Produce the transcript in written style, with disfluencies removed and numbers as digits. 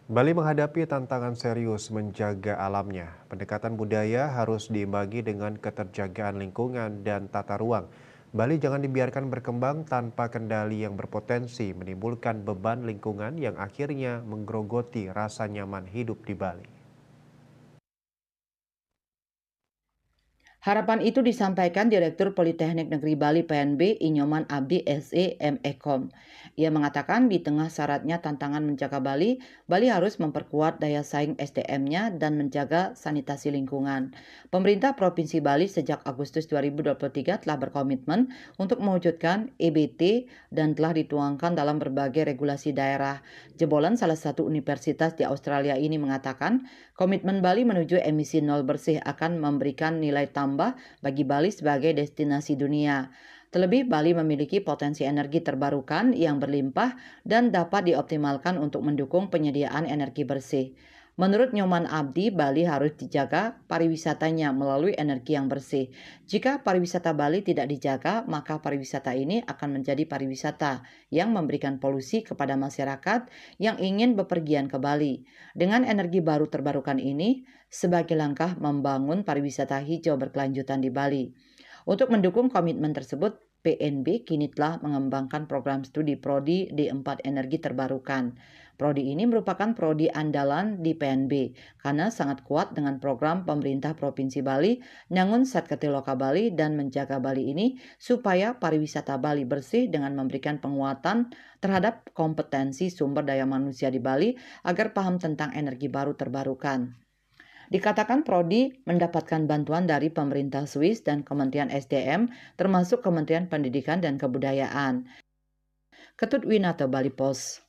Bali menghadapi tantangan serius menjaga alamnya. Pendekatan budaya harus diimbangi dengan keterjagaan lingkungan dan tata ruang. Bali jangan dibiarkan berkembang tanpa kendali yang berpotensi menimbulkan beban lingkungan yang akhirnya menggerogoti rasa nyaman hidup di Bali. Harapan itu disampaikan Direktur Politeknik Negeri Bali PNB Inyoman Abdi SE MEkom. Ia mengatakan di tengah syaratnya tantangan menjaga Bali, Bali harus memperkuat daya saing SDM-nya dan menjaga sanitasi lingkungan. Pemerintah Provinsi Bali sejak Agustus 2023 telah berkomitmen untuk mewujudkan EBT dan telah dituangkan dalam berbagai regulasi daerah. Jebolan salah satu universitas di Australia ini mengatakan, komitmen Bali menuju emisi nol bersih akan memberikan nilai tambah bagi Bali sebagai destinasi dunia. Terlebih, Bali memiliki potensi energi terbarukan yang berlimpah dan dapat dioptimalkan untuk mendukung penyediaan energi bersih. Menurut Nyoman Abdi, Bali harus dijaga pariwisatanya melalui energi yang bersih. Jika pariwisata Bali tidak dijaga, maka pariwisata ini akan menjadi pariwisata yang memberikan polusi kepada masyarakat yang ingin bepergian ke Bali. Dengan energi baru terbarukan ini, sebagai langkah membangun pariwisata hijau berkelanjutan di Bali. Untuk mendukung komitmen tersebut, PNB kini telah mengembangkan program studi Prodi D4 Energi Terbarukan. Prodi ini merupakan prodi andalan di PNB karena sangat kuat dengan program pemerintah Provinsi Bali, Nyangun Satketiloka Bali dan Menjaga Bali ini supaya pariwisata Bali bersih dengan memberikan penguatan terhadap kompetensi sumber daya manusia di Bali agar paham tentang energi baru terbarukan. Dikatakan Prodi mendapatkan bantuan dari pemerintah Swiss dan Kementerian SDM, termasuk Kementerian Pendidikan dan Kebudayaan. Ketut Winata, Bali Pos.